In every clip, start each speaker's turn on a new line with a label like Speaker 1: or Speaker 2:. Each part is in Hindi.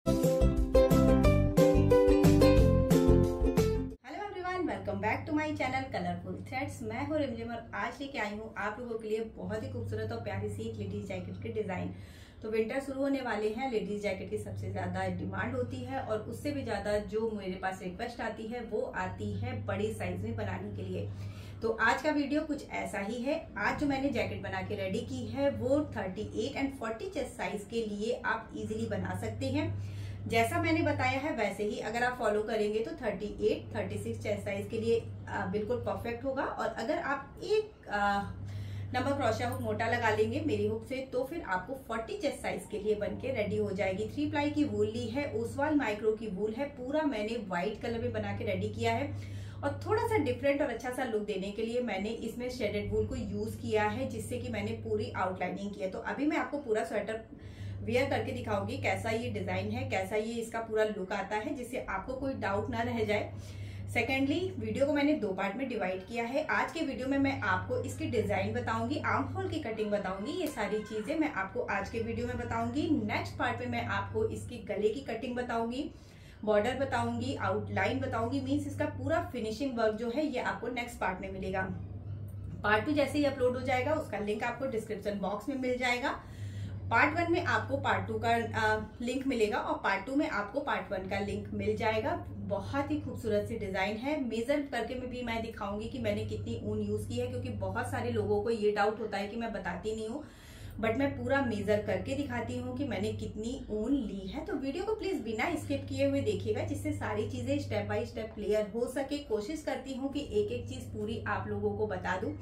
Speaker 1: Welcome back to my channel colourful threads. मैं हूँ रिमझिम और आज लेके आई हूँ आप लोगों के लिए बहुत ही खूबसूरत और प्यारी सी एक लेडीज जैकेट की डिजाइन। तो विंटर शुरू होने वाले हैं, लेडीज जैकेट की सबसे ज्यादा डिमांड होती है और उससे भी ज्यादा जो मेरे पास रिक्वेस्ट आती है वो आती है बड़ी साइज में बनाने के लिए। तो आज का वीडियो कुछ ऐसा ही है। आज जो मैंने जैकेट बना के रेडी की है वो 38 एंड 40 चेस्ट साइज के लिए आप इजीली बना सकते हैं। जैसा मैंने बताया है वैसे ही अगर आप फॉलो करेंगे तो 38, 36 चेस्ट साइज के लिए बिल्कुल परफेक्ट होगा। और अगर आप एक नंबर क्रोशा हुक मोटा लगा लेंगे मेरी हुक से तो फिर आपको 40 चेस्ट साइज के लिए बनके रेडी हो जाएगी। 3 प्लाई की वूल ली है, ओसवाल माइक्रो की वूल है। पूरा मैंने व्हाइट कलर में बना के रेडी किया है और थोड़ा सा डिफरेंट और अच्छा सा लुक देने के लिए मैंने इसमें शेडेड वूल को यूज किया है, जिससे कि मैंने पूरी आउटलाइनिंग की है। तो अभी मैं आपको पूरा स्वेटर वेयर करके दिखाऊंगी कैसा ये डिजाइन है, कैसा ये इसका पूरा लुक आता है, जिससे आपको कोई डाउट ना रह जाए। सेकेंडली, वीडियो को मैंने 2 पार्ट में डिवाइड किया है। आज के वीडियो में मैं आपको इसकी डिजाइन बताऊंगी, आर्म होल की कटिंग बताऊंगी, ये सारी चीजें मैं आपको आज के वीडियो में बताऊंगी। नेक्स्ट पार्ट में मैं आपको इसकी गले की कटिंग बताऊंगी, बॉर्डर बताऊंगी, आउटलाइन बताऊंगी, मीन्स इसका पूरा फिनिशिंग वर्क जो है ये आपको नेक्स्ट पार्ट में मिलेगा। पार्ट 2 जैसे ही अपलोड हो जाएगा उसका लिंक आपको डिस्क्रिप्शन बॉक्स में मिल जाएगा। पार्ट 1 में आपको पार्ट 2 का लिंक मिलेगा और पार्ट 2 में आपको पार्ट 1 का लिंक मिल जाएगा। बहुत ही खूबसूरत सी डिजाइन है। मेजर करके भी मैं दिखाऊंगी कि मैंने कितनी ऊन यूज की है, क्योंकि बहुत सारे लोगों को ये डाउट होता है कि मैं बताती नहीं हूँ, बट मैं पूरा मेजर करके दिखाती हूँ कि मैंने कितनी ऊन ली है। तो वीडियो को प्लीज बिना स्किप किए हुए देखिएगा, जिससे सारी चीजें स्टेप बाय स्टेप क्लियर हो सके। कोशिश करती हूँ कि एक एक चीज पूरी आप लोगों को बता दूं।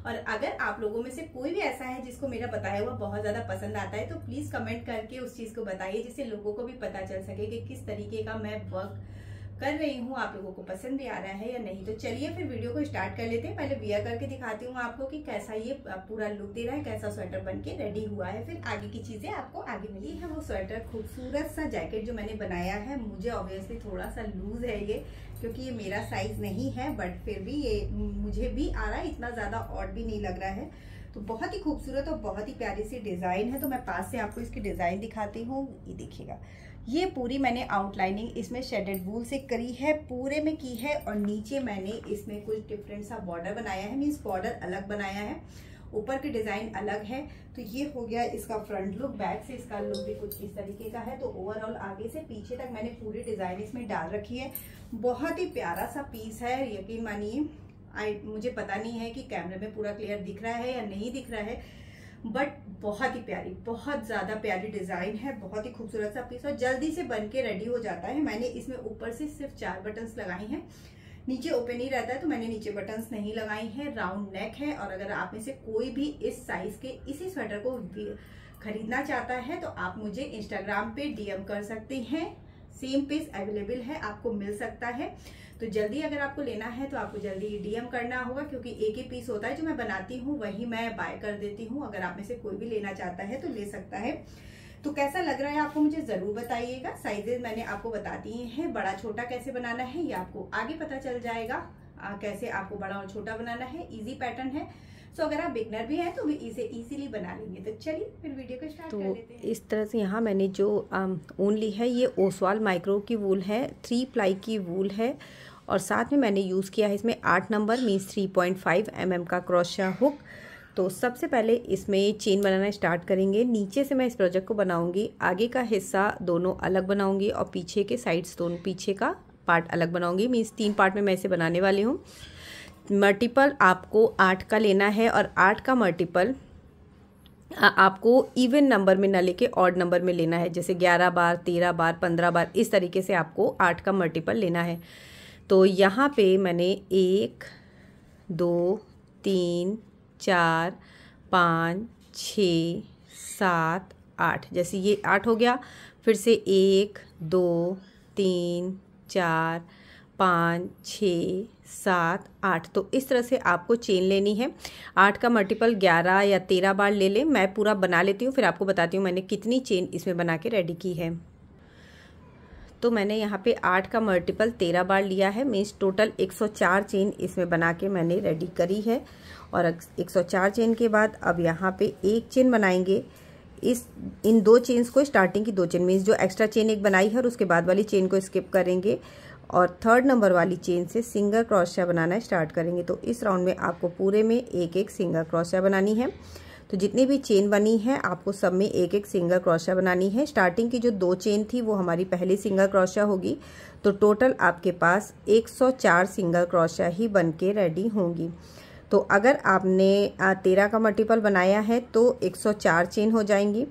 Speaker 1: और अगर आप लोगों में से कोई भी ऐसा है जिसको मेरा बताया हुआ बहुत ज्यादा पसंद आता है तो प्लीज कमेंट करके उस चीज को बताइए, जिससे लोगों को भी पता चल सके कि किस तरीके का मैं वर्क कर रही हूँ, आप लोगों को पसंद भी आ रहा है या नहीं। तो चलिए फिर वीडियो को स्टार्ट कर लेते हैं। पहले वियर करके दिखाती हूँ आपको कि कैसा ये पूरा लुक दे रहा है, कैसा स्वेटर बन के रेडी हुआ है। फिर आगे की चीजें आपको आगे मिली है। वो स्वेटर खूबसूरत सा जैकेट जो मैंने बनाया है, मुझे ऑब्वियसली थोड़ा सा लूज है ये, क्योंकि ये मेरा साइज नहीं है, बट फिर भी ये मुझे भी आ रहा है, इतना ज्यादा ऑड भी नहीं लग रहा है। तो बहुत ही खूबसूरत और बहुत ही प्यारी सी डिजाइन है। तो मैं पास से आपको इसकी डिजाइन दिखाती हूँ। ये देखिएगा, ये पूरी मैंने आउटलाइनिंग इसमें शेडेड वूल से करी है, पूरे में की है। और नीचे मैंने इसमें कुछ डिफरेंट सा बॉर्डर बनाया है, मीन्स बॉर्डर अलग बनाया है, ऊपर की डिजाइन अलग है। तो ये हो गया इसका फ्रंट लुक। बैक से इसका लुक भी कुछ इस तरीके का है। तो ओवरऑल आगे से पीछे तक मैंने पूरी डिजाइन इसमें डाल रखी है। बहुत ही प्यारा सा पीस है, यकीन मानिए। मुझे पता नहीं है कि कैमरे में पूरा क्लियर दिख रहा है या नहीं दिख रहा है, बट बहुत ही प्यारी, बहुत ज्यादा प्यारी डिजाइन है। बहुत ही खूबसूरत सा पीस और जल्दी से बन के रेडी हो जाता है। मैंने इसमें ऊपर से सिर्फ 4 बटन्स लगाई हैं, नीचे ओपन ही रहता है तो मैंने नीचे बटन्स नहीं लगाई हैं। राउंड नेक है और अगर आप में से कोई भी इस साइज के इसी स्वेटर को खरीदना चाहता है तो आप मुझे इंस्टाग्राम पे डीएम कर सकते हैं। सेम पीस अवेलेबल है, आपको मिल सकता है। तो जल्दी अगर आपको लेना है तो आपको जल्दी डीएम करना होगा, क्योंकि एक ही पीस होता है जो मैं बनाती हूँ वही मैं बाय कर देती हूँ। अगर आप में से कोई भी लेना चाहता है तो ले सकता है। तो कैसा लग रहा है आपको मुझे जरूर बताइएगा। साइजेस मैंने आपको बता दिए हैं, बड़ा छोटा कैसे बनाना है ये आपको आगे पता चल जाएगा। कैसे आपको बड़ा और छोटा बनाना है, इजी पैटर्न है। सो अगर आप बिगनर भी हैं तो भी इसे इजीली बना लेंगे। तो चलिए फिर वीडियो को स्टार्ट कर लेते हैं।
Speaker 2: इस तरह से यहाँ मैंने जो ऊन ली है ये ओसवाल माइक्रो की वूल है, 3 प्लाई की वूल है और साथ में मैंने यूज़ किया है इसमें 8 नंबर मीन्स 3.5 mm का क्रोशा हुक। तो सबसे पहले इसमें चेन बनाना स्टार्ट करेंगे। नीचे से मैं इस प्रोजेक्ट को बनाऊंगी, आगे का हिस्सा दोनों अलग बनाऊंगी और पीछे के साइड्स दोनों पीछे का पार्ट अलग बनाऊंगी। मीन्स 3 पार्ट में मैं इसे बनाने वाली हूँ। मल्टीपल आपको 8 का लेना है और 8 का मल्टीपल आपको इवन नंबर में ना लेके ऑड नंबर में लेना है, जैसे 11 बार, 13 बार, 15 बार, इस तरीके से आपको 8 का मल्टीपल लेना है। तो यहाँ पे मैंने 1 2 3 4 5 6 7 8, जैसे ये 8 हो गया। फिर से 1 2 3 4 5 6 7 8। तो इस तरह से आपको चेन लेनी है। 8 का मल्टीपल 11 या 13 बार ले लें। मैं पूरा बना लेती हूँ, फिर आपको बताती हूँ मैंने कितनी चेन इसमें बना के रेडी की है। तो मैंने यहाँ पे 8 का मल्टीपल 13 बार लिया है, मीन्स टोटल 104 चेन इसमें बना के मैंने रेडी करी है। और 104 चेन के बाद अब यहाँ पे एक चेन बनाएंगे। इन 2 चेन्स को, स्टार्टिंग की 2 चेन मीन्स जो एक्स्ट्रा चेन एक बनाई है और उसके बाद वाली चेन को स्किप करेंगे और 3rd नंबर वाली चेन से सिंगल क्रोशिया बनाना स्टार्ट करेंगे। तो इस राउंड में आपको पूरे में एक एक सिंगल क्रोशिया बनानी है। तो जितनी भी चेन बनी है आपको सब में एक एक सिंगल क्रोशिया बनानी है। स्टार्टिंग की जो 2 चेन थी वो हमारी पहली सिंगल क्रोशिया होगी। तो टोटल आपके पास 104 सिंगल क्रोशिया ही बन के रेडी होंगी। तो अगर आपने 13 का मल्टीपल बनाया है तो 104 चेन हो जाएंगी,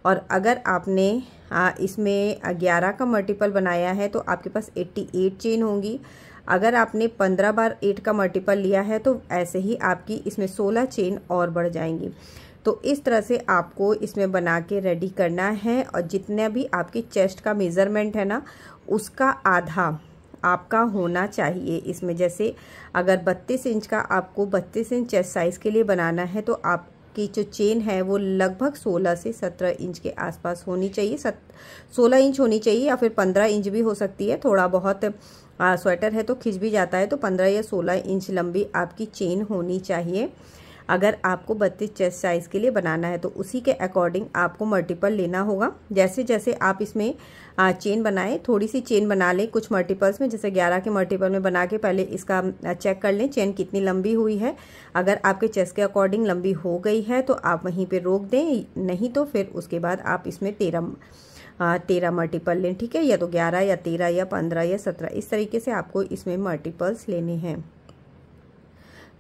Speaker 2: और अगर आपने इसमें 11 का मल्टीपल बनाया है तो आपके पास 88 चेन होंगी। अगर आपने 15 बार 8 का मल्टीपल लिया है तो ऐसे ही आपकी इसमें 16 चेन और बढ़ जाएंगी। तो इस तरह से आपको इसमें बना के रेडी करना है, और जितना भी आपकी चेस्ट का मेज़रमेंट है ना उसका आधा आपका होना चाहिए इसमें। जैसे अगर 32 इंच का आपको 32 इंच चेस्ट साइज़ के लिए बनाना है तो आपकी जो चेन है वो लगभग 16 से 17 इंच के आसपास होनी चाहिए। 16 इंच होनी चाहिए या फिर 15 इंच भी हो सकती है। थोड़ा बहुत स्वेटर है तो खिंच भी जाता है, तो 15 या 16 इंच लंबी आपकी चेन होनी चाहिए अगर आपको 32 चेस्ट साइज़ के लिए बनाना है। तो उसी के अकॉर्डिंग आपको मल्टीपल लेना होगा। जैसे जैसे आप इसमें चेन बनाएं, थोड़ी सी चेन बना लें कुछ मल्टीपल्स में, जैसे 11 के मल्टीपल में बना के पहले इसका चेक कर लें चेन कितनी लंबी हुई है। अगर आपके चेस्ट के अकॉर्डिंग लंबी हो गई है तो आप वहीं पे रोक दें, नहीं तो फिर उसके बाद आप इसमें 13 मल्टीपल लें, ठीक है। या तो 11 या 13 या 15 या 17 इस तरीके से आपको इसमें मल्टीपल्स लेने हैं।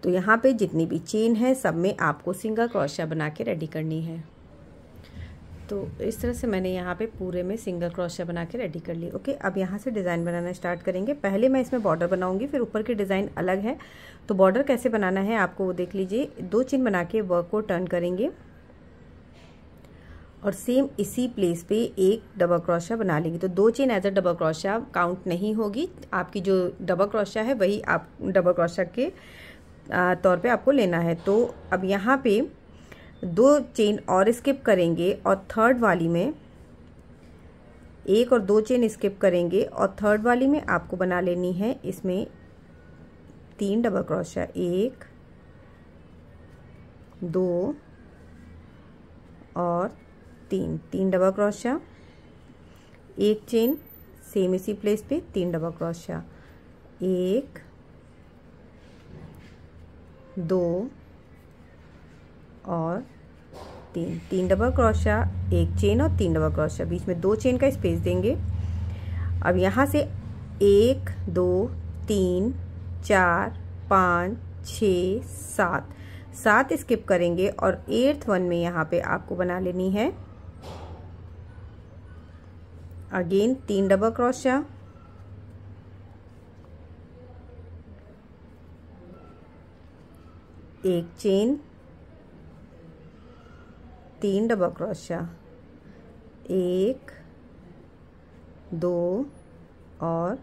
Speaker 2: तो यहाँ पे जितनी भी चेन है सब में आपको सिंगल क्रोशिया बना के रेडी करनी है। तो इस तरह से मैंने यहाँ पे पूरे में सिंगल क्रोशिया बना के रेडी कर ली। ओके, अब यहाँ से डिज़ाइन बनाना स्टार्ट करेंगे। पहले मैं इसमें बॉर्डर बनाऊंगी, फिर ऊपर की डिज़ाइन अलग है। तो बॉर्डर कैसे बनाना है आपको वो देख लीजिए। 2 चेन बना के वर्क को टर्न करेंगे और सेम इसी प्लेस पे एक डबल क्रोशिया बना लेंगे। तो 2 chain as a double crochet count नहीं होगी, आपकी जो डबल क्रोशिया है वही आप डबल क्रोशिया के तौर पे आपको लेना है। तो अब यहाँ पे 2 चेन और स्किप करेंगे और 3rd वाली में 1 और 2 चेन स्किप करेंगे और 3rd वाली में आपको बना लेनी है इसमें 3 डबल क्रोशिया, 1 2 और 3 डबल क्रोशिया, 1 चेन सेम इसी प्लेस पे 3 डबल क्रोशिया, 1 2 और 3 डबल क्रोशिया, 1 चेन और 3 डबल क्रोशिया, बीच में 2 चेन का स्पेस देंगे। अब यहाँ से 1 2 3 4 5 6 7 स्किप करेंगे और 8th वन में यहाँ पे आपको बना लेनी है again 3 double crochet, 1 chain, 3 double crochet, 1 2 और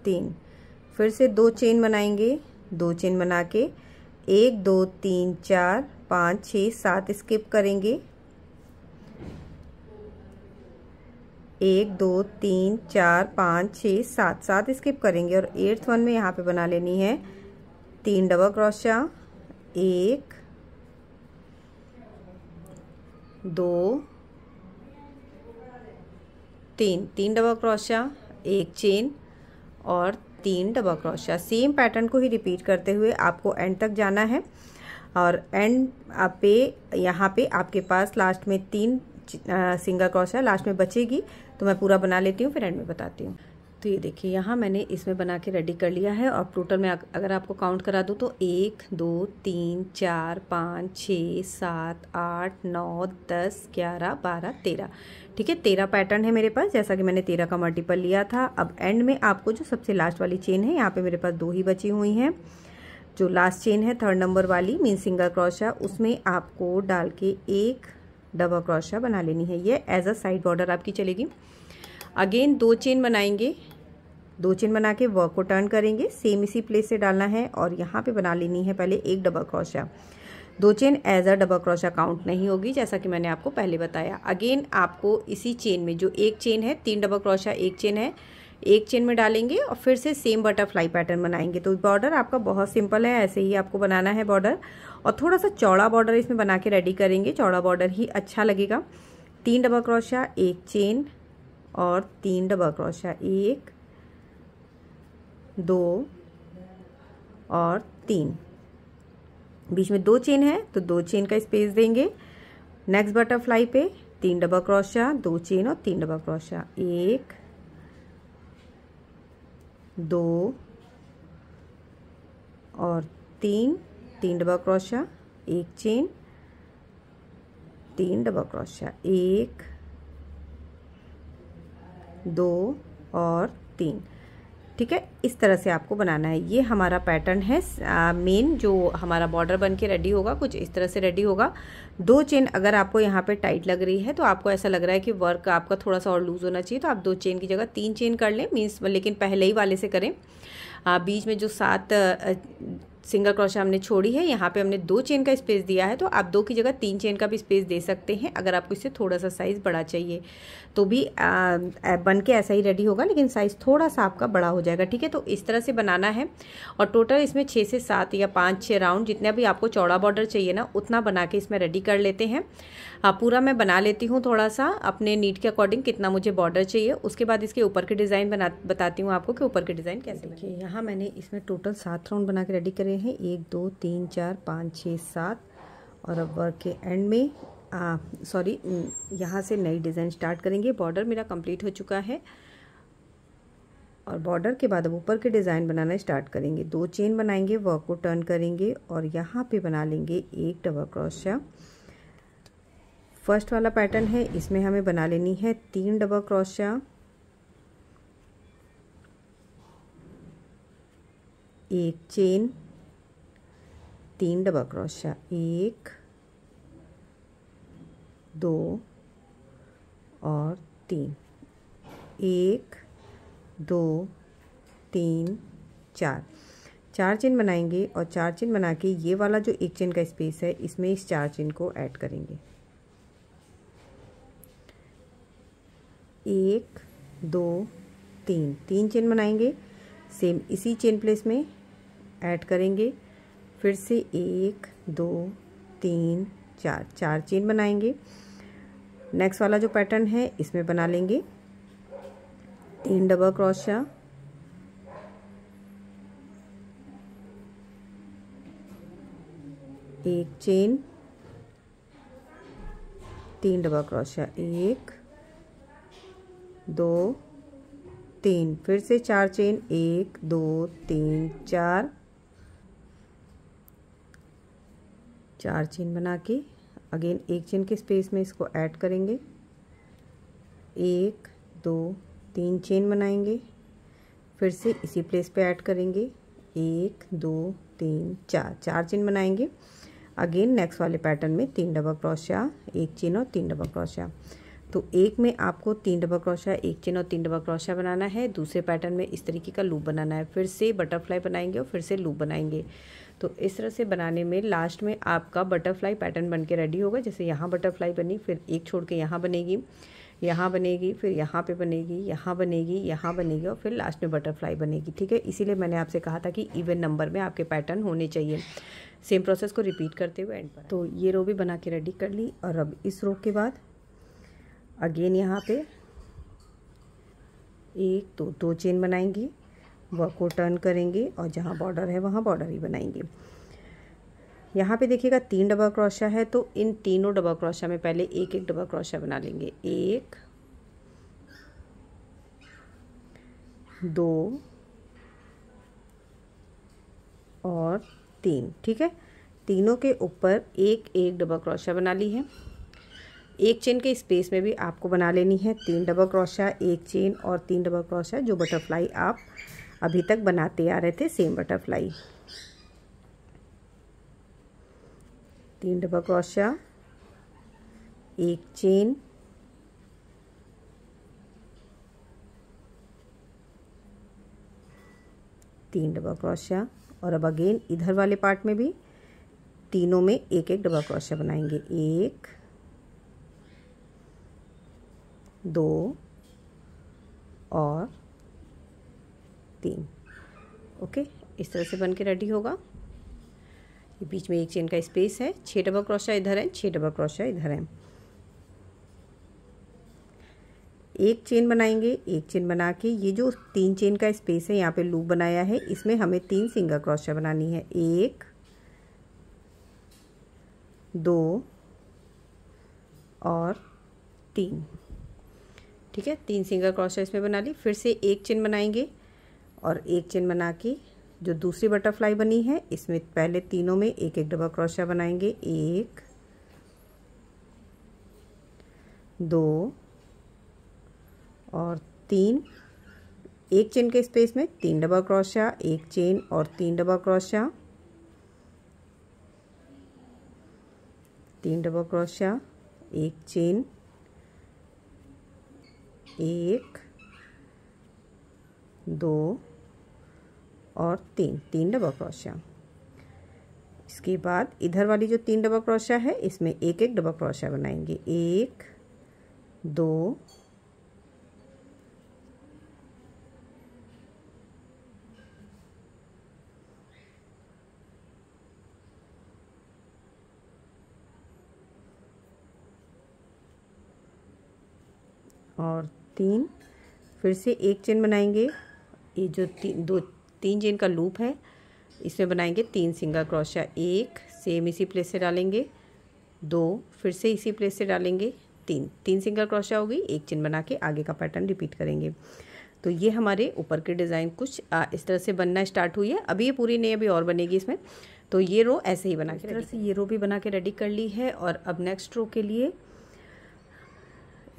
Speaker 2: 3। फिर से 2 चेन बनाएंगे, 2 चेन बना के 1 2 3 4 5 6 7 स्किप करेंगे, 1 2 3 4 5 6 7 स्किप करेंगे और 8th वन में यहाँ पे बना लेनी है 3 double crochet, 1 2 3 double crochet, 1 chain और 3 डबल क्रोशिया। सेम पैटर्न को ही रिपीट करते हुए आपको एंड तक जाना है और एंड पे यहाँ पे आपके पास लास्ट में 3 सिंगल क्रोशिया लास्ट में बचेगी। तो मैं पूरा बना लेती हूँ फिर एंड में बताती हूँ। तो ये देखिए यहाँ मैंने इसमें बना के रेडी कर लिया है और टोटल में अगर आपको काउंट करा दूँ तो 1 2 3 4 5 6 7 8 9 10 11 12 13, ठीक है। 13 पैटर्न है मेरे पास, जैसा कि मैंने 13 का मल्टीपल लिया था। अब एंड में आपको जो सबसे लास्ट वाली चेन है, यहाँ पे मेरे पास 2 ही बची हुई हैं। जो लास्ट चेन है 3rd नंबर वाली मीन सिंगल क्रोशिया, उसमें आपको डाल के 1 डबल क्रोशिया बना लेनी है। ये एज अ साइड बॉर्डर आपकी चलेगी। अगेन 2 चेन बनाएंगे, 2 चेन बना के वर्क को टर्न करेंगे, सेम इसी प्लेस से डालना है और यहाँ पे बना लेनी है पहले 1 double crochet. 2 chain as a double crochet count नहीं होगी, जैसा कि मैंने आपको पहले बताया। अगेन आपको इसी चेन में जो 1 चेन है 3 डबल क्रोशिया, 1 चेन है, एक चेन में डालेंगे और फिर से सेम बटरफ्लाई पैटर्न बनाएंगे। तो बॉर्डर आपका बहुत सिंपल है, ऐसे ही आपको बनाना है बॉर्डर, और थोड़ा सा चौड़ा बॉर्डर इसमें बना के रेडी करेंगे, चौड़ा बॉर्डर ही अच्छा लगेगा। 3 डबल क्रोशिया, एक चेन और 3 डबल क्रोशिया, 1 2 और 3, बीच में 2 चेन है तो 2 चेन का स्पेस देंगे। नेक्स्ट बटरफ्लाई पे 3 डबल क्रोशिया, 2 चेन और 3 डबल क्रोशिया, 1 2 और 3 double crochet, 1 chain, 3 double crochet, 1 2 और 3। ठीक है, इस तरह से आपको बनाना है। ये हमारा पैटर्न है मेन, जो हमारा बॉर्डर बन के रेडी होगा कुछ इस तरह से रेडी होगा। 2 चेन अगर आपको यहाँ पे टाइट लग रही है तो आपको ऐसा लग रहा है कि वर्क आपका थोड़ा सा और लूज होना चाहिए, तो आप 2 चेन की जगह 3 चेन कर लें, मीन्स लेकिन पहले ही वाले से करें। बीच में जो 7 सिंगल क्रोशिया हमने छोड़ी है, यहाँ पे हमने 2 चेन का स्पेस दिया है, तो आप 2 की जगह 3 चेन का भी स्पेस दे सकते हैं। अगर आपको इससे थोड़ा सा साइज़ बड़ा चाहिए तो भी बन के ऐसा ही रेडी होगा, लेकिन साइज़ थोड़ा सा आपका बड़ा हो जाएगा। ठीक है, तो इस तरह से बनाना है। और टोटल इसमें 6 से 7 या 5-6 राउंड, जितना भी आपको चौड़ा बॉर्डर चाहिए ना उतना बना के इसमें रेडी कर लेते हैं। पूरा मैं बना लेती हूँ थोड़ा सा अपने नीड के अकॉर्डिंग कितना मुझे बॉर्डर चाहिए, उसके बाद इसके ऊपर के डिज़ाइन बताती हूँ आपको कि ऊपर के डिज़ाइन कैसे बने। यहाँ मैंने इसमें टोटल 7 राउंड बना के रेडी करे हैं, 1 2 3 4 5 6 7। और अब वर्क के एंड में यहाँ से नई डिज़ाइन स्टार्ट करेंगे। बॉर्डर मेरा कंप्लीट हो चुका है और बॉर्डर के बाद अब ऊपर के डिज़ाइन बनाना स्टार्ट करेंगे। 2 चेन बनाएंगे, वर्क को टर्न करेंगे और यहाँ पे बना लेंगे 1 डबल क्रोशिया। फर्स्ट वाला पैटर्न है, इसमें हमें बना लेनी है 3 double crochet, 1 chain, 3 double crochet, 1 2 और 3, 1 2 3 4 चेन बनाएंगे और 4 चेन बना के ये वाला जो 1 चेन का स्पेस है इसमें इस 4 चेन को ऐड करेंगे। 1 2 3 चेन बनाएंगे, सेम इसी चेन प्लेस में ऐड करेंगे। फिर से 1 2 3 4 चेन बनाएंगे। नेक्स्ट वाला जो पैटर्न है इसमें बना लेंगे 3 double crochet, 1 chain, 3 double crochet, 1 2 3, फिर से 4 चेन, 1 2 3 4 चेन बना के अगेन 1 चेन के स्पेस में इसको ऐड करेंगे। 1 2 3 चेन बनाएंगे, फिर से इसी प्लेस पे ऐड करेंगे। 1 2 3 4 चेन बनाएंगे। अगेन नेक्स्ट वाले पैटर्न में 3 डबल क्रोशिया, 1 चेन और 3 डबल क्रोशिया। तो एक में आपको 3 डबल क्रोशिया, 1 चेन और 3 डबल क्रोशिया बनाना है। दूसरे पैटर्न में इस तरीके का लूप बनाना है, फिर से बटरफ्लाई बनाएंगे और फिर से लूप बनाएंगे। तो इस तरह से बनाने में लास्ट में आपका बटरफ्लाई पैटर्न बन के रेडी होगा। जैसे यहाँ बटरफ्लाई बनी, फिर एक छोड़ के यहाँ बनेगी, यहाँ बनेगी, फिर यहाँ पे बनेगी, यहाँ बनेगी, यहाँ बनेगी और फिर लास्ट में बटरफ्लाई बनेगी। ठीक है, इसीलिए मैंने आपसे कहा था कि इवन नंबर में आपके पैटर्न होने चाहिए। सेम प्रोसेस को रिपीट करते हुए एंड पर। तो ये रो भी बना के रेडी कर ली और अब इस रो के बाद अगेन यहाँ पे 1 2 चेन बनाएंगे, वर्क को टर्न करेंगे और जहाँ बॉर्डर है वहाँ बॉर्डर ही बनाएंगे। यहाँ पे देखिएगा 3 डबल क्रोशिया है, तो इन तीनों डबल क्रोशिया में पहले 1 डबल क्रोशिया बना लेंगे। 1 2 और 3। ठीक है, तीनों के ऊपर 1 डबल क्रोशिया बना ली है। 1 चेन के स्पेस में भी आपको बना लेनी है 3 डबल क्रोशिया, 1 चेन और 3 डबल क्रोशिया, जो बटरफ्लाई आप अभी तक बनाते आ रहे थे, same butterfly. 3 double crochet, 1 chain, 3 double crochet और अब अगेन इधर वाले पार्ट में भी तीनों में 1 डबल क्रोशिया बनाएंगे। 1 2 और 3। ओके, इस तरह से बन के रेडी होगा। ये बीच में एक चेन का स्पेस है, 6 डबल क्रोशिया इधर है, 6 डबल क्रोशिया इधर है। एक चेन बनाएंगे, एक चेन बना के ये जो 3 चेन का स्पेस है यहाँ पे लूप बनाया है, इसमें हमें 3 सिंगल क्रोशिया बनानी है। 1 2 और 3। ठीक है, 3 सिंगल क्रोशिया इसमें बना ली। फिर से एक चेन बनाएंगे और एक चेन बना के जो दूसरी बटरफ्लाई बनी है इसमें पहले तीनों में एक एक डबल क्रोशिया बनाएंगे। 1 2 और 3। एक चेन के स्पेस में 3 डबल क्रोशिया, एक चेन और 3 डबल क्रोशिया, 3 डबल क्रोशिया, एक चेन, 1 2 और 3 डबल क्रोशिया। इसके बाद इधर वाली जो 3 डबल क्रोशिया है इसमें एक एक डबल क्रोशिया बनाएंगे। 1 2 और 3। फिर से एक चेन बनाएंगे। ये जो 3 चेन का लूप है इसमें बनाएंगे 3 सिंगल क्रोशिया। 1 सेम इसी प्लेस से डालेंगे, 2 फिर से इसी प्लेस से डालेंगे, 3 सिंगल क्रोशिया होगी। एक चेन बना के आगे का पैटर्न रिपीट करेंगे। तो ये हमारे ऊपर की डिज़ाइन कुछ इस तरह से बनना स्टार्ट हुई है। अभी ये पूरी नहीं, अभी और बनेगी इसमें। तो ये रो ऐसे ही बना के, इस तरह से ये रो भी बना के रेडी कर ली है। और अब नेक्स्ट रो के लिए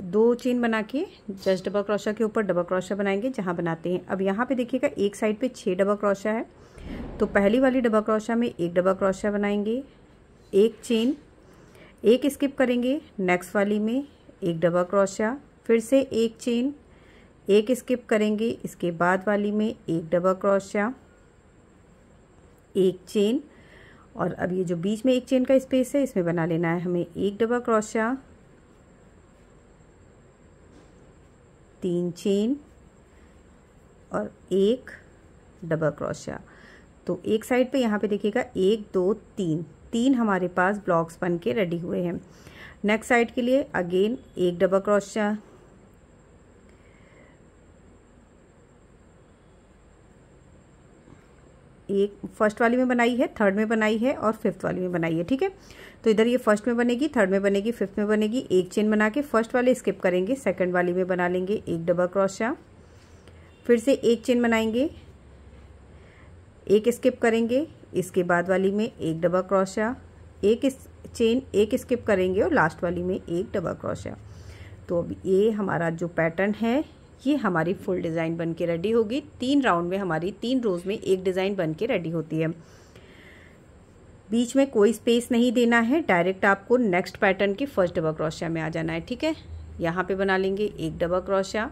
Speaker 2: 2 चेन बना के जस्ट डबल क्रोशिया के ऊपर डबल क्रोशिया बनाएंगे जहाँ बनाते हैं। अब यहाँ पे देखिएगा एक साइड पे 6 डबल क्रोशिया है, तो पहली वाली डबल क्रोशिया में एक डबल क्रोशिया बनाएंगे, एक चेन, एक स्किप करेंगे, नेक्स्ट वाली में एक डबल क्रोशिया, फिर से एक चेन, एक स्किप करेंगे, इसके बाद वाली में एक डबल क्रोशिया, एक चेन। और अब ये जो बीच में एक चेन का स्पेस है इसमें बना लेना है हमें एक डबल क्रोशिया, 3 चेन और एक डबल क्रोशिया। तो एक साइड पे यहाँ पे देखिएगा 1 2 3 हमारे पास ब्लॉक्स बन के रेडी हुए हैं। नेक्स्ट साइड के लिए अगेन एक डबल क्रोशिया, एक फर्स्ट वाली में बनाई है, थर्ड में बनाई है और फिफ्थ वाली में बनाई है। ठीक है, तो इधर ये फर्स्ट में बनेगी, थर्ड में बनेगी, फिफ्थ में बनेगी। एक चेन बना के फर्स्ट वाले स्किप करेंगे, सेकंड वाली में बना लेंगे एक डबल क्रोशिया, फिर से एक चेन बनाएंगे, एक स्किप करेंगे, इसके बाद वाली में एक डबल क्रोशिया, एक चेन, एक स्किप करेंगे और लास्ट वाली में एक डबल क्रोशिया। तो अब ये हमारा जो पैटर्न है ये हमारी फुल डिज़ाइन बन के रेडी होगी। 3 राउंड में हमारी 3 रोज में एक डिज़ाइन बन के रेडी होती है। बीच में कोई स्पेस नहीं देना है, डायरेक्ट आपको नेक्स्ट पैटर्न की फर्स्ट डबल क्रोशिया में आ जाना है। ठीक है, यहाँ पे बना लेंगे एक डबल क्रोशिया,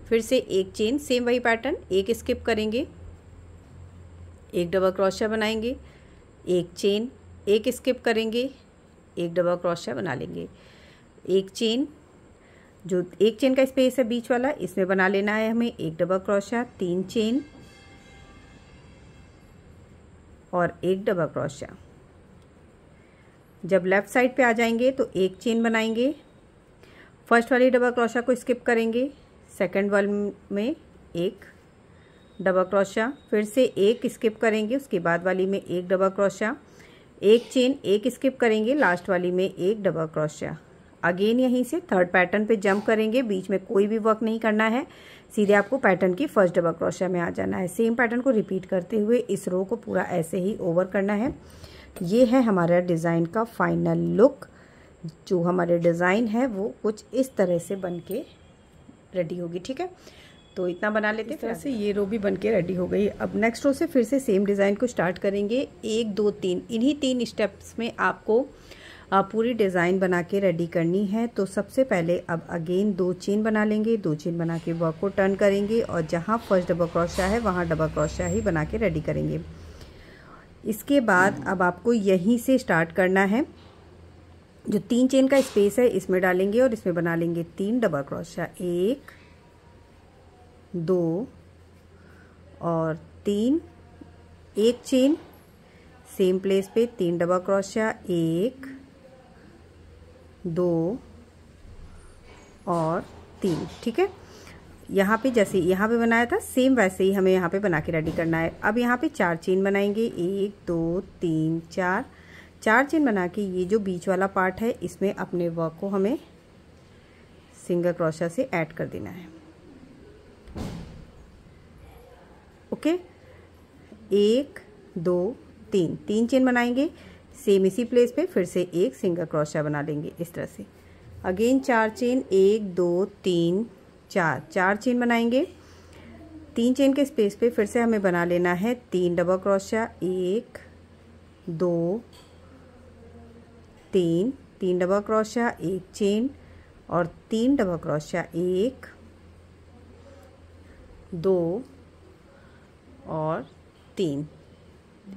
Speaker 2: फिर से एक चेन, सेम वही पैटर्न, एक स्किप करेंगे, एक डबल क्रोशिया बनाएंगे, एक चेन, एक स्किप करेंगे, एक डबल क्रोशिया बना लेंगे, एक चेन, जो एक चेन का स्पेस है बीच वाला इसमें बना लेना है हमें एक डबल क्रोशिया, 3 चेन और एक डबल क्रोशिया। जब लेफ्ट साइड पे आ जाएंगे तो एक चेन बनाएंगे, फर्स्ट वाली डबल क्रोशिया को स्किप करेंगे, सेकंड वाले में एक डबल क्रोशिया, फिर से एक स्किप करेंगे, उसके बाद वाली में एक डबल क्रोशिया, एक चेन, एक स्किप करेंगे, लास्ट वाली में एक डबल क्रोशिया। अगेन यहीं से थर्ड पैटर्न पे जंप करेंगे, बीच में कोई भी वर्क नहीं करना है, सीधे आपको पैटर्न की फर्स्ट डबल क्रोशिया में आ जाना है। सेम पैटर्न को रिपीट करते हुए इस रो को पूरा ऐसे ही ओवर करना है। ये है हमारा डिज़ाइन का फाइनल लुक। जो हमारे डिज़ाइन है वो कुछ इस तरह से बन के रेडी होगी। ठीक है, तो इतना बना लेते हैं। फिर से ये रो भी बन के रेडी हो गई। अब नेक्स्ट रो से फिर से सेम डिज़ाइन को स्टार्ट करेंगे। 1 2 3 इन्हीं 3 स्टेप्स में आपको पूरी डिज़ाइन बना के रेडी करनी है। तो सबसे पहले अब अगेन 2 चेन बना लेंगे, 2 चेन बना के वर्क को टर्न करेंगे और जहाँ फर्स्ट डबल क्रोशिया है वहाँ डबल क्रोशिया ही बना के रेडी करेंगे। इसके बाद अब आपको यहीं से स्टार्ट करना है। जो 3 चेन का स्पेस है इसमें डालेंगे और इसमें बना लेंगे 3 डबल क्रोशिया, 1 2 और 3, एक चेन, सेम प्लेस पे 3 डबल क्रोशिया, 1 2 और 3। ठीक है, यहाँ पे जैसे यहाँ पे बनाया था सेम वैसे ही हमें यहाँ पे बना के रेडी करना है। अब यहाँ पे 4 चेन बनाएंगे, 1 2 3 4। 4 चेन बना के ये जो बीच वाला पार्ट है इसमें अपने वर्क को हमें सिंगल क्रोशिया से ऐड कर देना है। ओके, 1 2 3, 3 चेन बनाएंगे, सेम इसी प्लेस पे फिर से एक सिंगल क्रोशिया बना लेंगे इस तरह से। अगेन 4 चेन, 1 2 3 4, 4 चेन बनाएंगे। 3 चेन के स्पेस पे फिर से हमें बना लेना है 3 double crochet, 1 2 3, 3 double crochet, 1 chain और 3 डबल क्रोशिया, 1 2 और 3,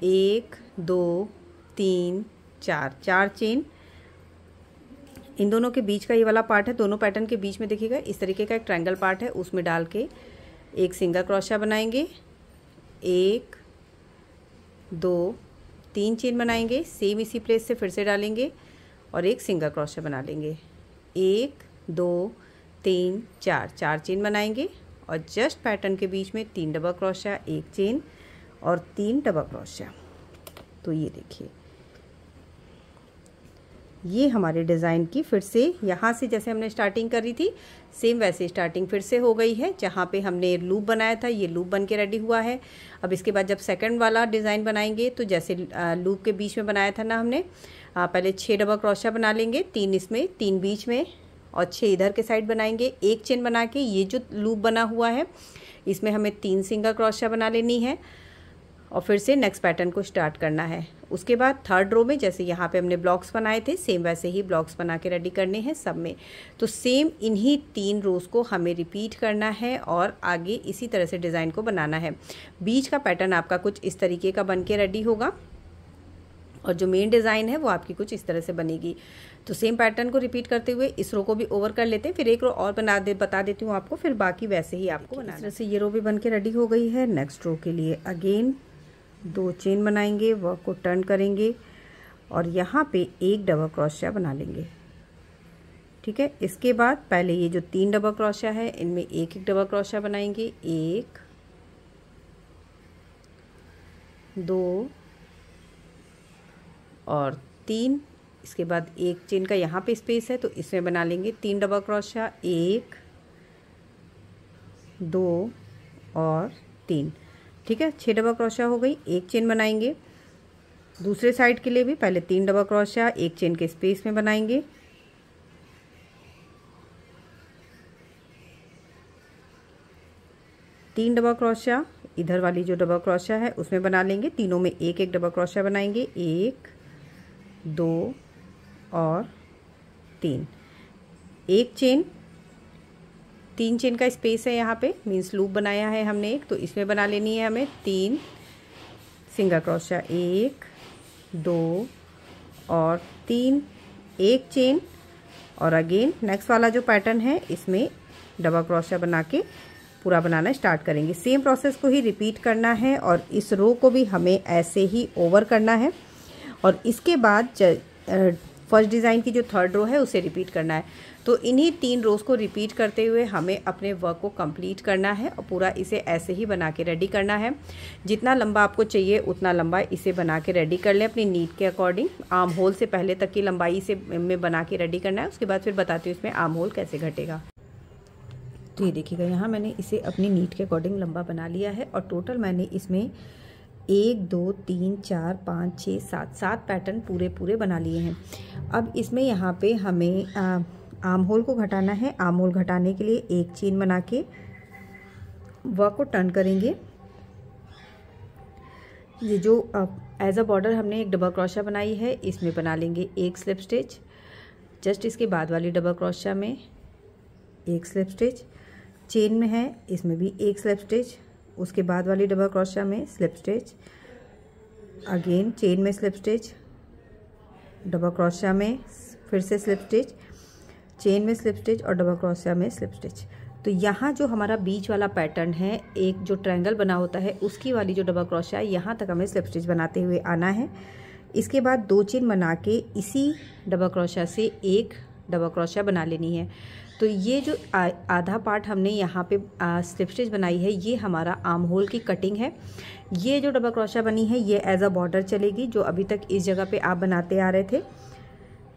Speaker 2: 1 2 3 4, 4 चेन। इन दोनों के बीच का ये वाला पार्ट है, दोनों पैटर्न के बीच में देखिएगा इस तरीके का एक ट्रायंगल पार्ट है, उसमें डाल के एक सिंगल क्रोशिया बनाएंगे, 1 2 3 चेन बनाएंगे, सेम इसी प्लेस से फिर से डालेंगे और एक सिंगल क्रोशिया बना लेंगे, 1 2 3 4, 4 चेन बनाएंगे और जस्ट पैटर्न के बीच में 3 डबल क्रोशिया, 1 चेन और 3 डबल क्रोशिया। तो ये देखिए ये हमारे डिज़ाइन की फिर से यहाँ से जैसे हमने स्टार्टिंग करी थी सेम वैसे स्टार्टिंग फिर से हो गई है। जहाँ पे हमने लूप बनाया था ये लूप बन के रेडी हुआ है। अब इसके बाद जब सेकंड वाला डिज़ाइन बनाएंगे तो जैसे लूप के बीच में बनाया था ना हमने, पहले 6 डबल क्रोशिया बना लेंगे, 3 इसमें 3 बीच में और 6 इधर के साइड बनाएंगे। एक चेन बना के ये जो लूप बना हुआ है इसमें हमें 3 सिंगल क्रोशिया बना लेनी है और फिर से नेक्स्ट पैटर्न को स्टार्ट करना है। उसके बाद थर्ड रो में जैसे यहाँ पे हमने ब्लॉक्स बनाए थे सेम वैसे ही ब्लॉक्स बना के रेडी करने हैं सब में। तो सेम इन्हीं 3 रोज़ को हमें रिपीट करना है और आगे इसी तरह से डिज़ाइन को बनाना है। बीच का पैटर्न आपका कुछ इस तरीके का बन के रेडी होगा और जो मेन डिज़ाइन है वो आपकी कुछ इस तरह से बनेगी। तो सेम पैटर्न को रिपीट करते हुए इस रो को भी ओवर कर लेते हैं, फिर एक रो और बता देती हूँ आपको, फिर बाकी वैसे ही आपको बनाना है। इस तरह से ये रो भी बन के रेडी हो गई है। नेक्स्ट रो के लिए अगेन 2 चेन बनाएंगे, वर्क को टर्न करेंगे और यहाँ पे एक डबल क्रोशिया बना लेंगे। ठीक है, इसके बाद पहले ये जो 3 डबल क्रोशिया है इनमें एक एक डबल क्रोशिया बनाएंगे, 1 2 और 3। इसके बाद एक चेन का यहाँ पे स्पेस है तो इसमें बना लेंगे 3 डबल क्रोशिया, 1 2 और 3। ठीक है, 6 डबल क्रोशिया हो गई। एक चेन बनाएंगे। दूसरे साइड के लिए भी पहले 3 डबल क्रोशिया एक चेन के स्पेस में बनाएंगे, 3 डबल क्रोशिया इधर वाली जो डबल क्रोशिया है उसमें बना लेंगे। तीनों में एक एक डबल क्रोशिया बनाएंगे, 1 2 और 3। एक चेन, 3 चेन का स्पेस है यहाँ पे, मीन्स लूप बनाया है हमने एक, तो इसमें बना लेनी है हमें 3 सिंगल क्रोशिया, 1 2 और 3। एक चेन और अगेन नेक्स्ट वाला जो पैटर्न है इसमें डबल क्रोशिया बना के पूरा बनाना स्टार्ट करेंगे। सेम प्रोसेस को ही रिपीट करना है और इस रो को भी हमें ऐसे ही ओवर करना है और इसके बाद फर्स्ट डिज़ाइन की जो थर्ड रो है उसे रिपीट करना है। तो इन्हीं 3 रोज को रिपीट करते हुए हमें अपने वर्क को कंप्लीट करना है और पूरा इसे ऐसे ही बना के रेडी करना है। जितना लंबा आपको चाहिए उतना लंबा इसे बना के रेडी कर लें अपनी नीड के अकॉर्डिंग। आर्म होल से पहले तक की लंबाई से में बना के रेडी करना है, उसके बाद फिर बताती हूँ इसमें आर्म होल कैसे घटेगा। तो ये देखिएगा यहाँ मैंने इसे अपनी नीड के अकॉर्डिंग लंबा बना लिया है और टोटल मैंने इसमें 1 2 3 4 5 6 7 पैटर्न पूरे बना लिए हैं। अब इसमें यहाँ पे हमें आर्म होल को घटाना है। आर्म होल घटाने के लिए एक चेन बना के वर्क को टर्न करेंगे। ये जो एज अ बॉर्डर हमने एक डबल क्रोशिया बनाई है इसमें बना लेंगे एक स्लिप स्टिच। जस्ट इसके बाद वाली डबल क्रोशिया में एक स्लिप स्टिच, चेन में है इसमें भी एक स्लिप स्टिच, उसके बाद वाली डबल क्रोशिया में स्लिप स्टिच, अगेन चेन में स्लिप स्टिच, डबल क्रोशिया में फिर से स्लिप स्टिच, चेन में स्लिप स्टिच और डबल क्रोशिया में स्लिप स्टिच। तो यहाँ जो हमारा बीच वाला पैटर्न है, एक जो ट्रायंगल बना होता है उसकी वाली जो डबल क्रोशिया है, यहाँ तक हमें स्लिप स्टिच बनाते हुए आना है। इसके बाद 2 चेन बना के इसी डबल क्रोशिया से एक डबल क्रोशिया बना लेनी है। तो ये जो आधा पार्ट हमने यहाँ पे स्लिप स्टिच बनाई है, ये हमारा आर्म होल की कटिंग है। ये जो डबल क्रोशिया बनी है ये एज अ बॉर्डर चलेगी, जो अभी तक इस जगह पे आप बनाते आ रहे थे।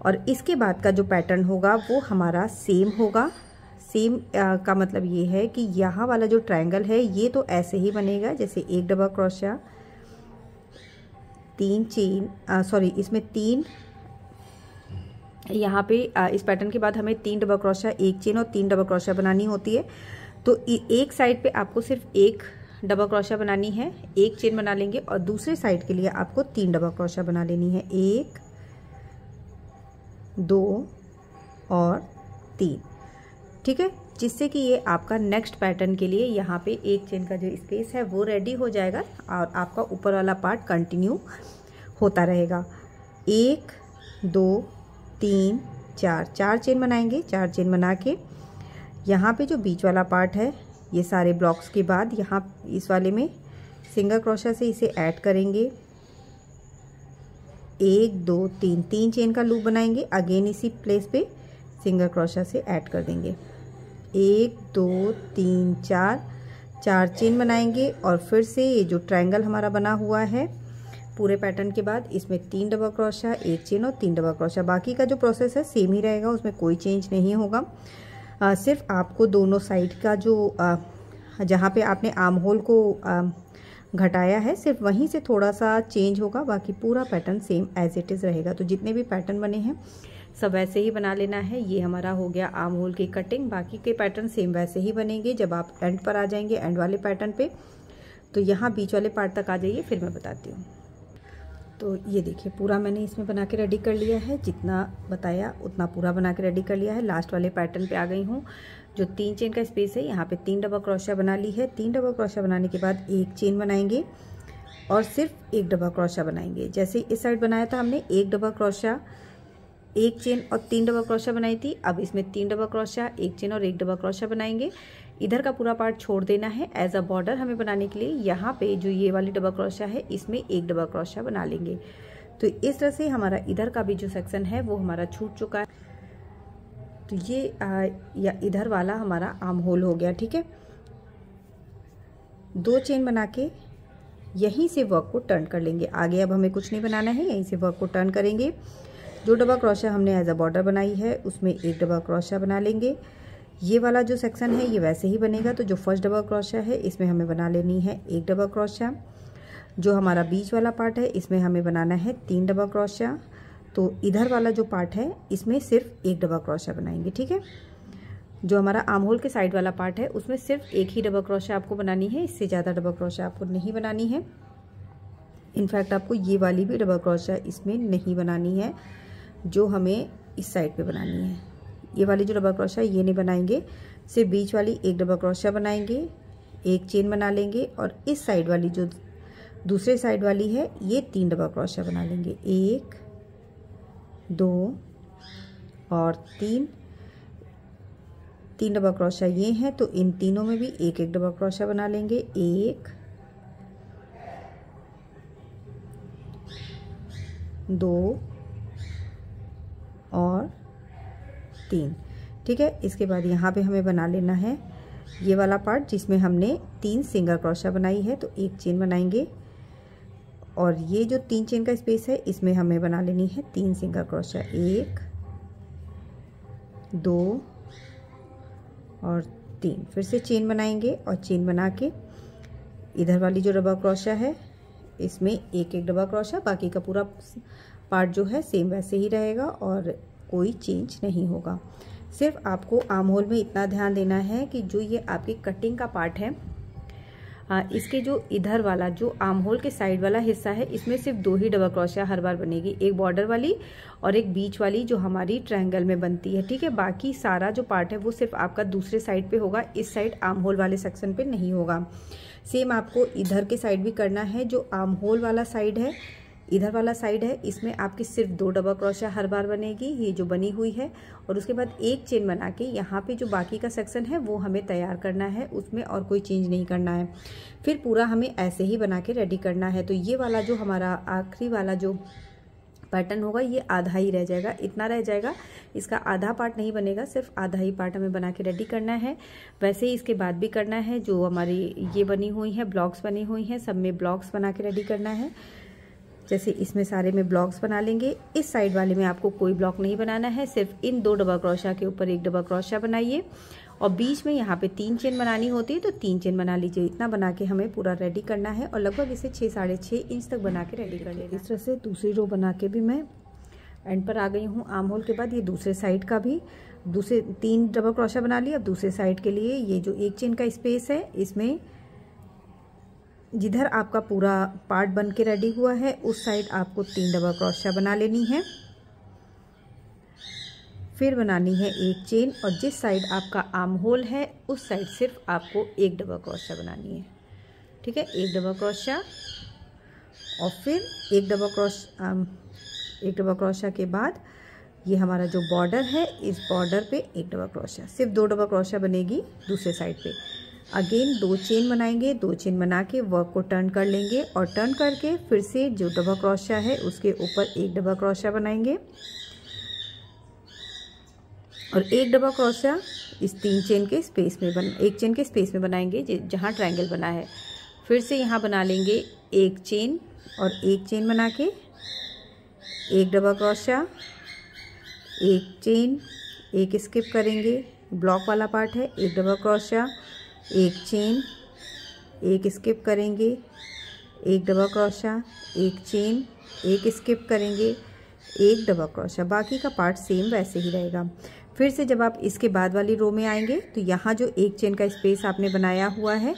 Speaker 2: और इसके बाद का जो पैटर्न होगा वो हमारा सेम होगा। सेम का मतलब ये है कि यहाँ वाला जो ट्रायंगल है ये तो ऐसे ही बनेगा, जैसे एक डबल क्रोशिया, 3 चेन, इसमें 3, यहाँ पे इस पैटर्न के बाद हमें 3 डबल क्रोशिया, 1 चेन और 3 डबल क्रोशिया बनानी होती है। तो एक साइड पे आपको सिर्फ 1 डबल क्रोशिया बनानी है, 1 चेन बना लेंगे, और दूसरे साइड के लिए आपको 3 डबल क्रोशिया बना लेनी है, 1 2 और 3। ठीक है, जिससे कि ये आपका नेक्स्ट पैटर्न के लिए यहाँ पे 1 चेन का जो स्पेस है वो रेडी हो जाएगा और आपका ऊपर वाला पार्ट कंटिन्यू होता रहेगा। 1 2 3 4 चेन बनाएंगे। 4 चेन बना के यहाँ पे जो बीच वाला पार्ट है, ये सारे ब्लॉक्स के बाद यहाँ इस वाले में सिंगल क्रोशिया से इसे ऐड करेंगे। 1 2 3 चेन का लूप बनाएंगे। अगेन इसी प्लेस पे सिंगल क्रोशिया से ऐड कर देंगे। 1 2 3 4 चेन बनाएंगे और फिर से ये जो ट्रायंगल हमारा बना हुआ है पूरे पैटर्न के बाद इसमें 3 डबल क्रोशिया, 1 चेन और 3 डबल क्रोशिया। बाकी का जो प्रोसेस है सेम ही रहेगा, उसमें कोई चेंज नहीं होगा। सिर्फ आपको दोनों साइड का जो जहाँ पे आपने आर्म होल को घटाया है, सिर्फ वहीं से थोड़ा सा चेंज होगा, बाकी पूरा pattern same as it is रहेगा। तो जितने भी पैटर्न बने हैं सब वैसे ही बना लेना है। ये हमारा हो गया आर्म होल की कटिंग। बाकी के पैटर्न सेम वैसे ही बनेंगे। जब आप एंड पर आ जाएंगे, एंड वाले पैटर्न पे, तो यहाँ बीच वाले पार्ट तक आ जाइए, फिर मैं बताती हूँ। तो ये देखिए पूरा मैंने इसमें बना के रेडी कर लिया है, जितना बताया उतना पूरा बना के रेडी कर लिया है। लास्ट वाले पैटर्न पे आ गई हूँ। जो 3 चेन का स्पेस है यहाँ पे 3 डबल क्रोशिया बना ली है। 3 डबल क्रोशिया बनाने के बाद 1 चेन बनाएंगे और सिर्फ 1 डबल क्रोशिया बनाएंगे। जैसे इस साइड बनाया था हमने 1 डबल क्रोशिया, 1 चेन और 3 डबल क्रोशिया बनाई थी। अब इसमें 3 डबल क्रोशिया, 1 चेन और 1 डबल क्रोशिया बनाएंगे। इधर का पूरा पार्ट छोड़ देना है एज अ बॉर्डर हमें बनाने के लिए। यहाँ पे जो ये वाली डबल क्रोशिया है इसमें 1 डबल क्रोशिया बना लेंगे। तो इस तरह से हमारा इधर का भी जो सेक्शन है वो हमारा छूट चुका है। तो ये या इधर वाला हमारा आर्म होल हो गया। ठीक है, 2 चेन बना के यहीं से वर्क को टर्न कर लेंगे। आगे अब हमें कुछ नहीं बनाना है, यहीं से वर्क को टर्न करेंगे। जो डबल क्रोशिया हमने एज अ बॉर्डर बनाई है उसमें 1 डबल क्रोशिया बना लेंगे। ये वाला जो सेक्शन है ये वैसे ही बनेगा। तो जो फर्स्ट डबल क्रोशिया है इसमें हमें बना लेनी है 1 डबल क्रोशिया। जो हमारा बीच वाला पार्ट है इसमें हमें बनाना है 3 डबल क्रोशिया। तो इधर वाला जो पार्ट है इसमें सिर्फ 1 डबल क्रोशिया बनाएंगे। ठीक है, जो हमारा आर्म होल के साइड वाला पार्ट है उसमें सिर्फ 1 ही डबल क्रोशिया आपको बनानी है, इससे ज़्यादा डबल क्रोशिया आपको नहीं बनानी है। इनफैक्ट आपको ये वाली भी डबल क्रोशिया इसमें नहीं बनानी है, जो हमें इस साइड पे बनानी है। ये वाली जो डबल क्रोशिया ये नहीं बनाएंगे, सिर्फ बीच वाली 1 डबल क्रोशिया बनाएंगे, 1 चेन बना लेंगे और इस साइड वाली जो दूसरे साइड वाली है ये 3 डबल क्रोशिया बना लेंगे। 1 2 और 3 डबल क्रोशिया ये हैं, तो इन तीनों में भी 1 डबल क्रोशिया बना लेंगे। 1 2 और 3। ठीक है, इसके बाद यहाँ पे हमें बना लेना है ये वाला पार्ट जिसमें हमने 3 सिंगल क्रोशिया बनाई है। तो 1 चेन बनाएंगे और ये जो 3 चेन का स्पेस है इसमें हमें बना लेनी है 3 सिंगल क्रोशिया। 1 2 और 3। फिर से चेन बनाएंगे और चेन बना के इधर वाली जो डबल क्रोशिया है इसमें 1 डबल क्रोशिया। बाकी का पूरा पार्ट जो है सेम वैसे ही रहेगा और कोई चेंज नहीं होगा। सिर्फ आपको आर्म होल में इतना ध्यान देना है कि जो ये आपकी कटिंग का पार्ट है, इसके जो इधर वाला जो आर्म होल के साइड वाला हिस्सा है इसमें सिर्फ 2 ही डबल क्रोशिया हर बार बनेगी, एक बॉर्डर वाली और एक बीच वाली जो हमारी ट्रायंगल में बनती है। ठीक है, बाकी सारा जो पार्ट है वो सिर्फ आपका दूसरे साइड पे होगा, इस साइड आर्म होल वाले सेक्शन पे नहीं होगा। सेम आपको इधर के साइड भी करना है। जो आर्म होल वाला साइड है इधर वाला साइड है, इसमें आपकी सिर्फ 2 डबल क्रोशिया हर बार बनेगी, ये जो बनी हुई है। और उसके बाद एक चेन बना के यहाँ पे जो बाकी का सेक्शन है वो हमें तैयार करना है, उसमें और कोई चेंज नहीं करना है। फिर पूरा हमें ऐसे ही बना के रेडी करना है। तो ये वाला जो हमारा आखिरी वाला जो पैटर्न होगा ये आधा ही रह जाएगा, इतना रह जाएगा, इसका आधा पार्ट नहीं बनेगा, सिर्फ आधा ही पार्ट हमें बना के रेडी करना है। वैसे ही इसके बाद भी करना है, जो हमारी ये बनी हुई है ब्लॉक्स बनी हुई हैं, सब में ब्लॉक्स बना के रेडी करना है। जैसे इसमें सारे में ब्लॉक्स बना लेंगे। इस साइड वाले में आपको कोई ब्लॉक नहीं बनाना है, सिर्फ इन 2 डबल क्रोशिया के ऊपर 1 डबल क्रोशिया बनाइए और बीच में यहाँ पे 3 चेन बनानी होती है तो 3 चेन बना लीजिए। इतना बना के हमें पूरा रेडी करना है और लगभग इसे 6 साढ़े 6 इंच तक बना के रेडी कर लेंगे। इस तरह से दूसरी रो बना के भी मैं एंड पर आ गई हूँ। आर्म होल के बाद ये दूसरे साइड का भी दूसरे 3 डबल क्रोशिया बना लिया। अब दूसरे साइड के लिए ये जो 1 चेन का स्पेस है, इसमें जिधर आपका पूरा पार्ट बन के रेडी हुआ है उस साइड आपको 3 डबल क्रोशिया बना लेनी है। फिर बनानी है 1 चेन और जिस साइड आपका आर्म होल है उस साइड सिर्फ आपको 1 डबल क्रोशिया बनानी है। ठीक है, 1 डबल क्रोशिया और फिर 1 डबल क्रोशिया के बाद ये हमारा जो बॉर्डर है, इस बॉर्डर पे 1 डबल क्रोशिया, सिर्फ 2 डबल क्रोशिया बनेगी दूसरे साइड पे। अगेन 2 चेन बनाएंगे, 2 चेन बना के वर्क को टर्न कर लेंगे और टर्न करके फिर से जो डबल क्रोशिया है उसके ऊपर 1 डबल क्रोशिया बनाएंगे और 1 डबल क्रोशिया इस 1 चेन के स्पेस में बनाएंगे जहाँ ट्रायंगल बना है। फिर से यहाँ बना लेंगे 1 चेन और 1 चेन बना के 1 डबल क्रोशिया, 1 चेन, 1 स्किप करेंगे, ब्लॉक वाला पार्ट है, 1 डबल क्रोशिया, 1 चेन, 1 स्किप करेंगे, 1 डबल क्रोशिया, 1 चेन, 1 स्किप करेंगे, 1 डबल क्रोशिया। बाकी का पार्ट सेम वैसे ही रहेगा। फिर से जब आप इसके बाद वाली रो में आएंगे तो यहाँ जो 1 चेन का स्पेस आपने बनाया हुआ है,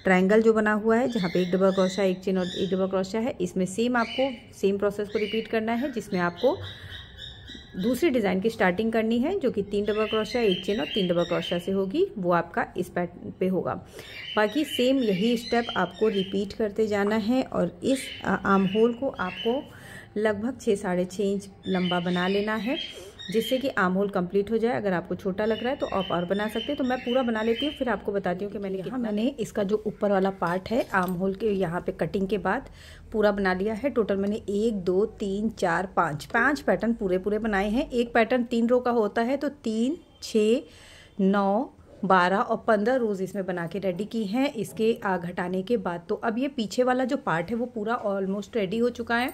Speaker 2: ट्रायंगल जो बना हुआ है जहाँ पे 1 डबल क्रोशिया, 1 चेन और 1 डबल क्रोशिया है, इसमें आपको सेम प्रोसेस को रिपीट करना है, जिसमें आपको दूसरी डिज़ाइन की स्टार्टिंग करनी है जो कि 3 डबल क्रोशिया, 1 चेन और 3 डबल क्रोशिया से होगी। वो आपका इस पैटर्न पे होगा। बाकी सेम यही स्टेप आपको रिपीट करते जाना है और इस आर्म होल को आपको लगभग 6 साढ़े 6 इंच लंबा बना लेना है, जिससे कि आर्म होल कंप्लीट हो जाए। अगर आपको छोटा लग रहा है तो आप और बना सकते हैं। तो मैं पूरा बना लेती हूँ, फिर आपको बताती हूँ कि मैंने इसका जो ऊपर वाला पार्ट है आर्म होल के यहाँ पे कटिंग के बाद पूरा बना लिया है। टोटल मैंने 1 2 3 4 5 पैटर्न पूरे बनाए हैं। एक पैटर्न 3 रो का होता है तो 3 6 9 12 और 15 रोज़ इसमें बना के रेडी की हैं इसके घटाने के बाद। तो अब ये पीछे वाला जो पार्ट है वो पूरा ऑलमोस्ट रेडी हो चुका है।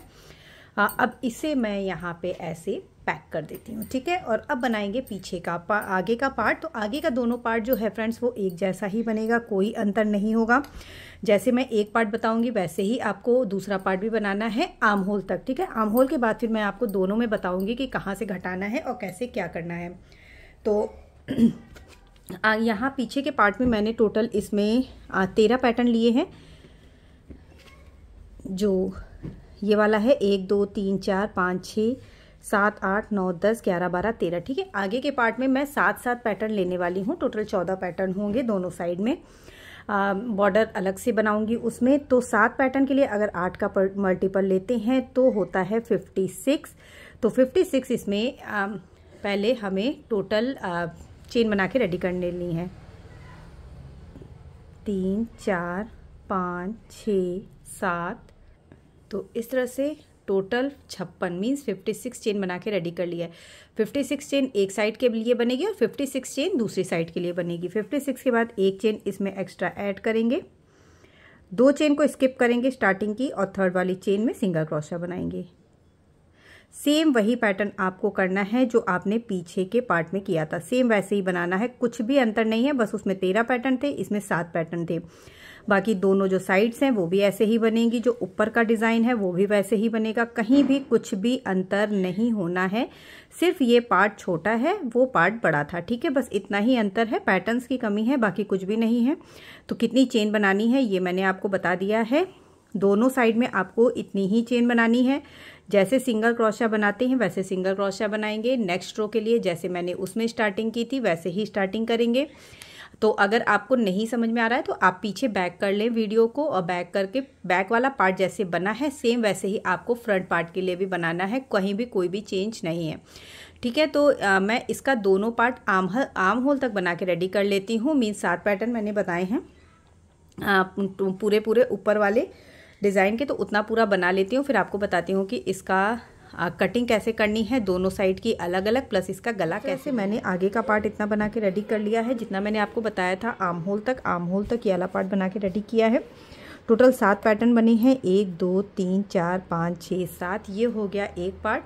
Speaker 2: अब इसे मैं यहाँ पे ऐसे पैक कर देती हूँ। ठीक है, और अब बनाएंगे पीछे का आगे का पार्ट। तो आगे का दोनों पार्ट जो है फ्रेंड्स वो एक जैसा ही बनेगा, कोई अंतर नहीं होगा। जैसे मैं एक पार्ट बताऊंगी वैसे ही आपको दूसरा पार्ट भी बनाना है आर्म होल तक। ठीक है, आर्म होल के बाद फिर मैं आपको दोनों में बताऊंगी कि कहाँ से घटाना है और कैसे क्या करना है। तो यहाँ पीछे के पार्ट में मैंने टोटल इसमें 13 पैटर्न लिए हैं। जो ये वाला है 1 2 3 4 5 6 7 8 9 10 11 12 13। ठीक है, आगे के पार्ट में मैं 7 पैटर्न लेने वाली हूँ। टोटल 14 पैटर्न होंगे दोनों साइड में। बॉर्डर अलग से बनाऊंगी उसमें। तो 7 पैटर्न के लिए अगर 8 का मल्टीपल लेते हैं तो होता है 56। तो 56 इसमें पहले हमें टोटल चेन बना के रेडी करने ली है। 3 4 5 6 7। तो इस तरह से टोटल 56 मीन्स 56 चेन बना के रेडी कर लिया है। 56 चेन एक साइड के लिए बनेगी और 56 चेन दूसरी साइड के लिए बनेगी। 56 के बाद 1 चेन इसमें एक्स्ट्रा ऐड करेंगे, 2 चेन को स्किप करेंगे स्टार्टिंग की और थर्ड वाली चेन में सिंगल क्रोशिया बनाएंगे। सेम वही पैटर्न आपको करना है जो आपने पीछे के पार्ट में किया था, सेम वैसे ही बनाना है, कुछ भी अंतर नहीं है। बस उसमें 13 पैटर्न थे, इसमें 7 पैटर्न थे। बाकी दोनों जो साइड्स हैं वो भी ऐसे ही बनेंगी, जो ऊपर का डिज़ाइन है वो भी वैसे ही बनेगा। कहीं भी कुछ भी अंतर नहीं होना है। सिर्फ ये पार्ट छोटा है, वो पार्ट बड़ा था। ठीक है, बस इतना ही अंतर है, पैटर्न्स की कमी है, बाकी कुछ भी नहीं है। तो कितनी चेन बनानी है ये मैंने आपको बता दिया है। दोनों साइड में आपको इतनी ही चेन बनानी है। जैसे सिंगल क्रोशिया बनाते हैं वैसे सिंगल क्रोशिया बनाएंगे। नेक्स्ट रो के लिए जैसे मैंने उसमें स्टार्टिंग की थी वैसे ही स्टार्टिंग करेंगे। तो अगर आपको नहीं समझ में आ रहा है तो आप पीछे बैक कर लें वीडियो को, और बैक करके बैक वाला पार्ट जैसे बना है सेम वैसे ही आपको फ्रंट पार्ट के लिए भी बनाना है, कहीं भी कोई भी चेंज नहीं है। ठीक है, तो मैं इसका दोनों पार्ट आर्म होल तक बना के रेडी कर लेती हूँ। मीन्स 7 पैटर्न मैंने बताए हैं पूरे ऊपर वाले डिज़ाइन के, तो उतना पूरा बना लेती हूँ। फिर आपको बताती हूँ कि इसका कटिंग कैसे करनी है, दोनों साइड की अलग अलग, प्लस इसका गला कैसे। मैंने आगे का पार्ट इतना बना के रेडी कर लिया है जितना मैंने आपको बताया था। आर्म होल तक ये वाला पार्ट बना के रेडी किया है। टोटल 7 पैटर्न बने हैं, 1 2 3 4 5 6 7। ये हो गया एक पार्ट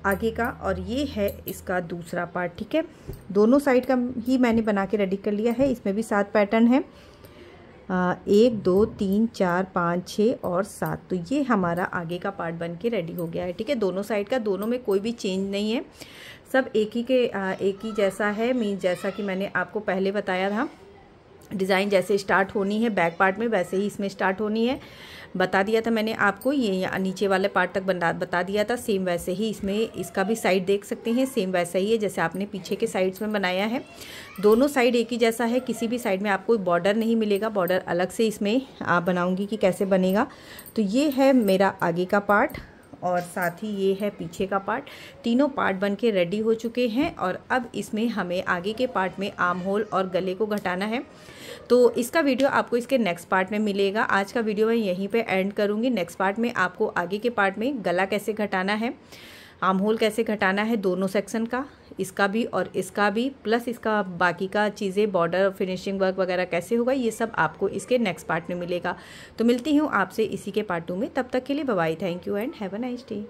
Speaker 2: आगे का, और ये है इसका दूसरा पार्ट। ठीक है, दोनों साइड का ही मैंने बना के रेडी कर लिया है। इसमें भी 7 पैटर्न है, 1 2 3 4 5 6 और 7। तो ये हमारा आगे का पार्ट बन के रेडी हो गया है। ठीक है, दोनों साइड का, दोनों में कोई भी चेंज नहीं है, सब एक ही जैसा है। मीन जैसा कि मैंने आपको पहले बताया था, डिज़ाइन जैसे स्टार्ट होनी है बैक पार्ट में वैसे ही इसमें स्टार्ट होनी है। बता दिया था मैंने आपको, ये नीचे वाले पार्ट तक बता दिया था। सेम वैसे ही इसमें इसका भी साइड देख सकते हैं, सेम वैसा ही है जैसे आपने पीछे के साइड्स में बनाया है। दोनों साइड एक ही जैसा है, किसी भी साइड में आपको बॉर्डर नहीं मिलेगा। बॉर्डर अलग से इसमें आप बनाऊंगी कि कैसे बनेगा। तो ये है मेरा आगे का पार्ट और साथ ही ये है पीछे का पार्ट। तीनों पार्ट बन के रेडी हो चुके हैं, और अब इसमें हमें आगे के पार्ट में आर्म होल और गले को घटाना है। तो इसका वीडियो आपको इसके नेक्स्ट पार्ट में मिलेगा। आज का वीडियो मैं यहीं पे एंड करूँगी। नेक्स्ट पार्ट में आपको आगे के पार्ट में गला कैसे घटाना है, आर्म होल कैसे घटाना है, दोनों सेक्शन का, इसका भी और इसका भी, प्लस इसका बाकी का चीज़ें बॉर्डर फिनिशिंग वर्क वगैरह कैसे होगा, ये सब आपको इसके नेक्स्ट पार्ट में मिलेगा। तो मिलती हूँ आपसे इसी के पार्ट 2 में। तब तक के लिए bye bye, thank you and have a nice day.